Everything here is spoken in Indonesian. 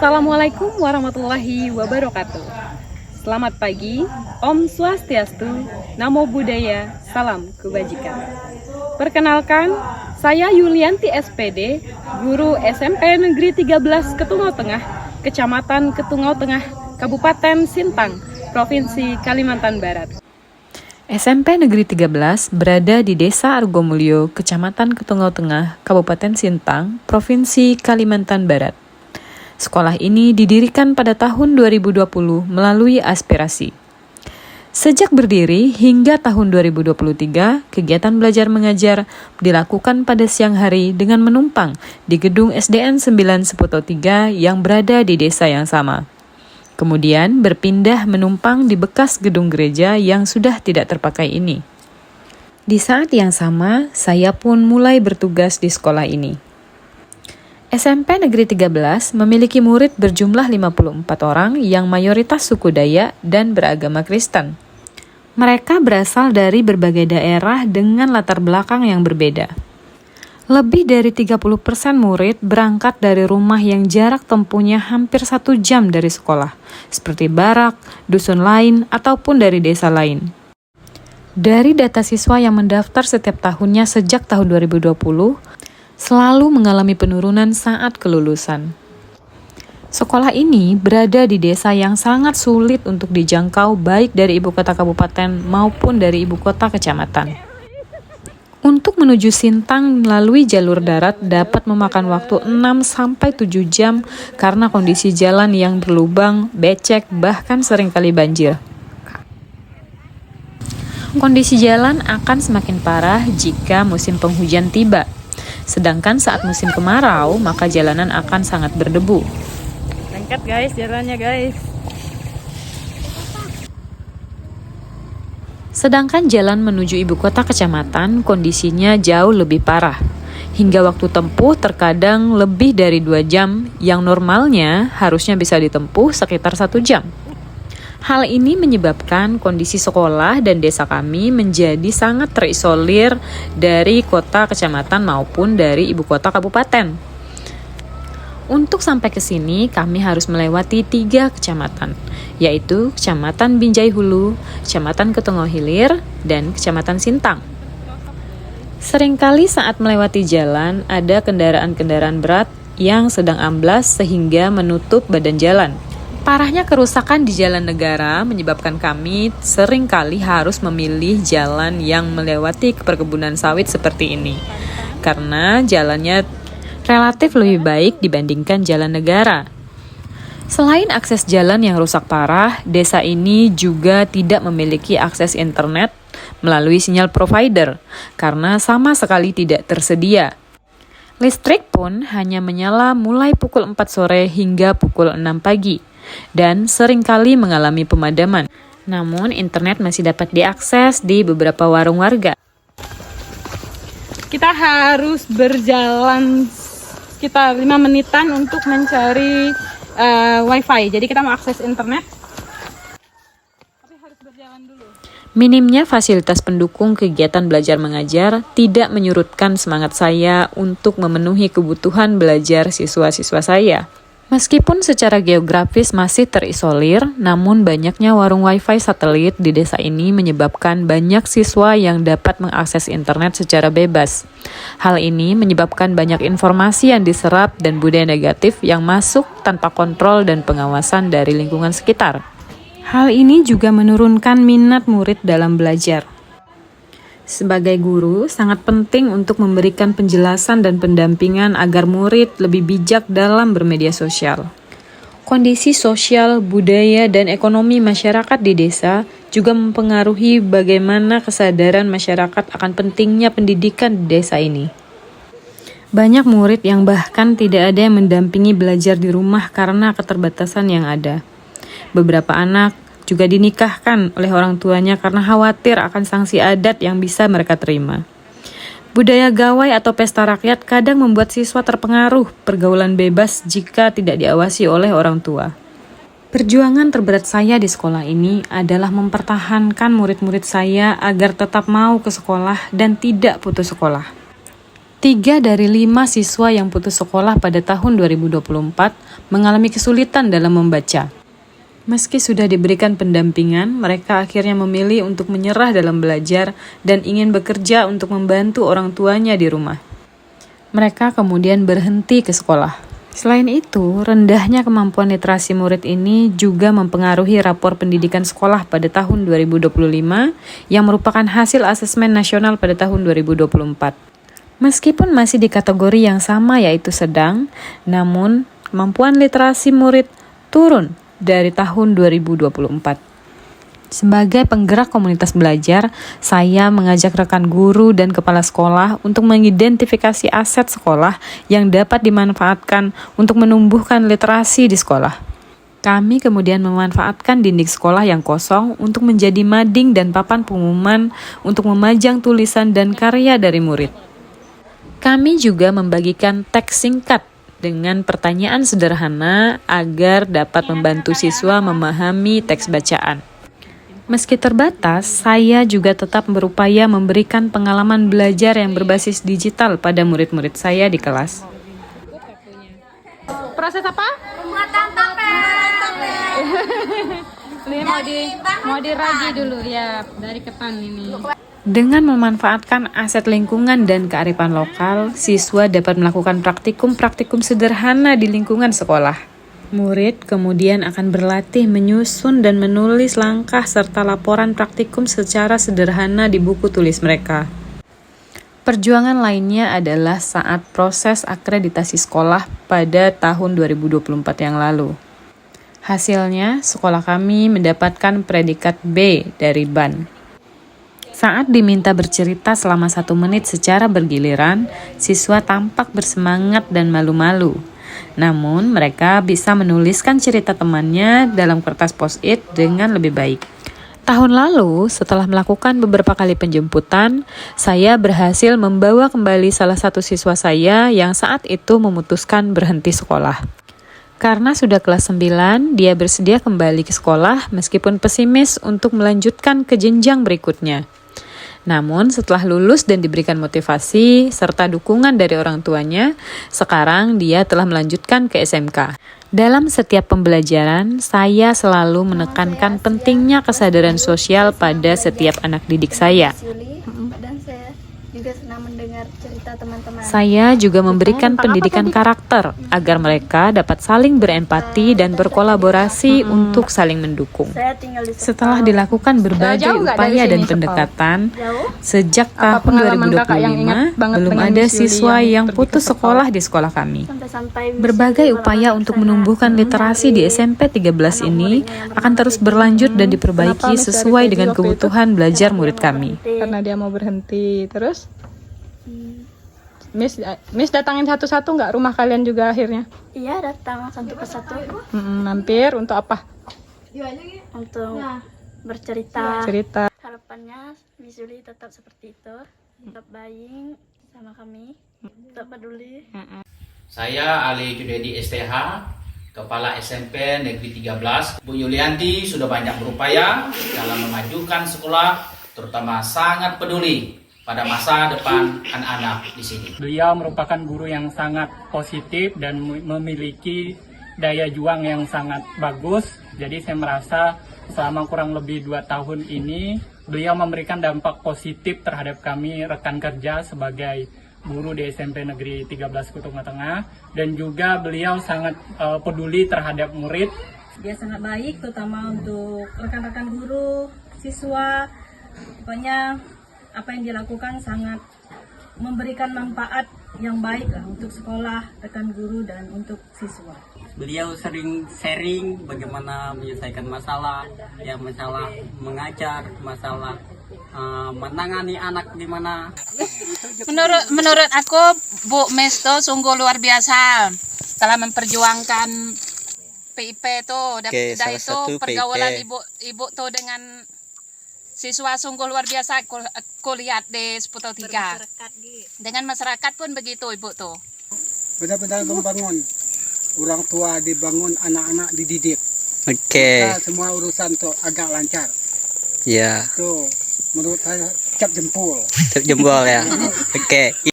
Assalamualaikum warahmatullahi wabarakatuh. Selamat pagi, Om Swastiastu, Namo Buddhaya, Salam Kebajikan. Perkenalkan, saya Yulianti SPD, guru SMP Negeri 13 Ketungau Tengah, Kecamatan Ketungau Tengah, Kabupaten Sintang, Provinsi Kalimantan Barat. SMP Negeri 13 berada di Desa Argomulyo, Kecamatan Ketungau Tengah, Kabupaten Sintang, Provinsi Kalimantan Barat. Sekolah ini didirikan pada tahun 2020 melalui aspirasi. Sejak berdiri hingga tahun 2023, kegiatan belajar mengajar dilakukan pada siang hari dengan menumpang di gedung SDN 9 Seputo 3 yang berada di desa yang sama. Kemudian berpindah menumpang di bekas gedung gereja yang sudah tidak terpakai ini. Di saat yang sama, saya pun mulai bertugas di sekolah ini. SMP Negeri 13 memiliki murid berjumlah 54 orang yang mayoritas suku Dayak dan beragama Kristen. Mereka berasal dari berbagai daerah dengan latar belakang yang berbeda. Lebih dari 30% murid berangkat dari rumah yang jarak tempuhnya hampir 1 jam dari sekolah, seperti barak, dusun lain, ataupun dari desa lain. Dari data siswa yang mendaftar setiap tahunnya sejak tahun 2020, selalu mengalami penurunan saat kelulusan. Sekolah ini berada di desa yang sangat sulit untuk dijangkau baik dari ibu kota kabupaten maupun dari ibu kota kecamatan. Untuk menuju Sintang melalui jalur darat dapat memakan waktu 6-7 jam karena kondisi jalan yang berlubang, becek, bahkan seringkali banjir. Kondisi jalan akan semakin parah jika musim penghujan tiba. Sedangkan saat musim kemarau, maka jalanan akan sangat berdebu. Lengket guys, jalannya guys. Sedangkan jalan menuju ibu kota kecamatan kondisinya jauh lebih parah. Hingga waktu tempuh terkadang lebih dari 2 jam, yang normalnya harusnya bisa ditempuh sekitar 1 jam. Hal ini menyebabkan kondisi sekolah dan desa kami menjadi sangat terisolir dari kota kecamatan maupun dari ibu kota kabupaten. Untuk sampai ke sini, kami harus melewati 3 kecamatan, yaitu Kecamatan Binjai Hulu, Kecamatan Ketungau Hilir, dan Kecamatan Sintang. Seringkali saat melewati jalan, ada kendaraan-kendaraan berat yang sedang amblas sehingga menutup badan jalan. Parahnya kerusakan di jalan negara menyebabkan kami seringkali harus memilih jalan yang melewati perkebunan sawit seperti ini, karena jalannya relatif lebih baik dibandingkan jalan negara. Selain akses jalan yang rusak parah, desa ini juga tidak memiliki akses internet melalui sinyal provider karena sama sekali tidak tersedia. Listrik pun hanya menyala mulai pukul 4 sore hingga pukul 6 pagi dan seringkali mengalami pemadaman. Namun internet masih dapat diakses di beberapa warung warga. Kita harus berjalan sekitar 5 menitan untuk mencari wifi. Jadi kita mau akses internet, tapi harus berjalan dulu. Minimnya fasilitas pendukung kegiatan belajar mengajar tidak menyurutkan semangat saya untuk memenuhi kebutuhan belajar siswa-siswa saya. Meskipun secara geografis masih terisolir, namun banyaknya warung wifi satelit di desa ini menyebabkan banyak siswa yang dapat mengakses internet secara bebas. Hal ini menyebabkan banyak informasi yang diserap dan budaya negatif yang masuk tanpa kontrol dan pengawasan dari lingkungan sekitar. Hal ini juga menurunkan minat murid dalam belajar. Sebagai guru, sangat penting untuk memberikan penjelasan dan pendampingan agar murid lebih bijak dalam bermedia sosial. Kondisi sosial, budaya, dan ekonomi masyarakat di desa juga mempengaruhi bagaimana kesadaran masyarakat akan pentingnya pendidikan di desa ini. Banyak murid yang bahkan tidak ada yang mendampingi belajar di rumah karena keterbatasan yang ada. Beberapa anak juga dinikahkan oleh orang tuanya karena khawatir akan sanksi adat yang bisa mereka terima. Budaya gawai atau pesta rakyat kadang membuat siswa terpengaruh pergaulan bebas jika tidak diawasi oleh orang tua. Perjuangan terberat saya di sekolah ini adalah mempertahankan murid-murid saya agar tetap mau ke sekolah dan tidak putus sekolah. 3 dari 5 siswa yang putus sekolah pada tahun 2024 mengalami kesulitan dalam membaca. Meski sudah diberikan pendampingan, mereka akhirnya memilih untuk menyerah dalam belajar dan ingin bekerja untuk membantu orang tuanya di rumah. Mereka kemudian berhenti ke sekolah. Selain itu, rendahnya kemampuan literasi murid ini juga mempengaruhi rapor pendidikan sekolah pada tahun 2025 yang merupakan hasil asesmen nasional pada tahun 2024. Meskipun masih di kategori yang sama yaitu sedang, namun kemampuan literasi murid turun dari tahun 2024. Sebagai penggerak komunitas belajar, saya mengajak rekan guru dan kepala sekolah untuk mengidentifikasi aset sekolah yang dapat dimanfaatkan untuk menumbuhkan literasi di sekolah. Kami kemudian memanfaatkan dinding sekolah yang kosong untuk menjadi mading dan papan pengumuman untuk memajang tulisan dan karya dari murid. Kami juga membagikan teks singkat dengan pertanyaan sederhana agar dapat membantu siswa memahami teks bacaan. Meski terbatas, saya juga tetap berupaya memberikan pengalaman belajar yang berbasis digital pada murid-murid saya di kelas. Proses apa? Pembuatan tape. Ini mau diragi dulu ya dari ketan ini. Dengan memanfaatkan aset lingkungan dan kearifan lokal, siswa dapat melakukan praktikum-praktikum sederhana di lingkungan sekolah. Murid kemudian akan berlatih menyusun dan menulis langkah serta laporan praktikum secara sederhana di buku tulis mereka. Perjuangan lainnya adalah saat proses akreditasi sekolah pada tahun 2024 yang lalu. Hasilnya, sekolah kami mendapatkan predikat B dari BAN. Saat diminta bercerita selama 1 menit secara bergiliran, siswa tampak bersemangat dan malu-malu. Namun, mereka bisa menuliskan cerita temannya dalam kertas post-it dengan lebih baik. Tahun lalu, setelah melakukan beberapa kali penjemputan, saya berhasil membawa kembali salah satu siswa saya yang saat itu memutuskan berhenti sekolah. Karena sudah kelas 9, dia bersedia kembali ke sekolah meskipun pesimis untuk melanjutkan ke jenjang berikutnya. Namun setelah lulus dan diberikan motivasi serta dukungan dari orang tuanya, sekarang dia telah melanjutkan ke SMK. Dalam setiap pembelajaran, saya selalu menekankan pentingnya kesadaran sosial pada setiap anak didik saya. Dan saya juga senang mendengar cerita teman-teman. Saya juga memberikan pendidikan karakter agar mereka dapat saling berempati dan berkolaborasi untuk saling mendukung. Saya tinggal di Setelah dilakukan berbagai Jauh nggak dari upaya dan sini, pendekatan, jauh. sejak Apa tahun pengalaman kakak yang ingat 2025, banget belum dengan ada Miss Yuli siswa yang yang pergi putus ke sekolah di sekolah kami. Sampai-sampai Berbagai upaya untuk menumbuhkan literasi di SMP 13 ini akan terus berlanjut dan diperbaiki Kenapa Miss sesuai Yuli dengan waktu itu? kebutuhan belajar murid kami. Karena dia mau berhenti. Terus Miss datangin satu-satu nggak rumah kalian juga akhirnya? Iya, datang satu persatu Mampir untuk apa? untuk bercerita. Cerita. Harapannya Miss Yuli tetap seperti itu, tetap baik sama kami, tetap peduli. Saya Ali Judedi STH, Kepala SMP Negeri 13. Bu Yulianti sudah banyak berupaya dalam memajukan sekolah, terutama sangat peduli pada masa depan anak-anak di sini. Beliau merupakan guru yang sangat positif dan memiliki daya juang yang sangat bagus. Jadi saya merasa selama kurang lebih 2 tahun ini, beliau memberikan dampak positif terhadap kami rekan kerja sebagai guru di SMP Negeri 13 Kutunga Tengah. Dan juga beliau sangat peduli terhadap murid. Dia sangat baik, terutama untuk rekan-rekan guru, siswa. Pokoknya apa yang dilakukan sangat memberikan manfaat yang baik lah untuk sekolah, rekan guru, dan untuk siswa. Beliau sering sharing bagaimana menyelesaikan masalah, ya masalah mengajar, masalah menangani anak di mana. Menurut aku Bu Mesto sungguh luar biasa telah memperjuangkan PIP tuh dan itu pergaulan ibu tuh dengan siswa sungguh luar biasa. Kuliah di Seputar 3 dengan masyarakat pun begitu ibu tuh. Benar-benar membangun orang tua, dibangun anak-anak dididik. Oke. Semua urusan tuh agak lancar. Ya. Tuh menurut saya cap jempol. Cap jempol ya. Oke.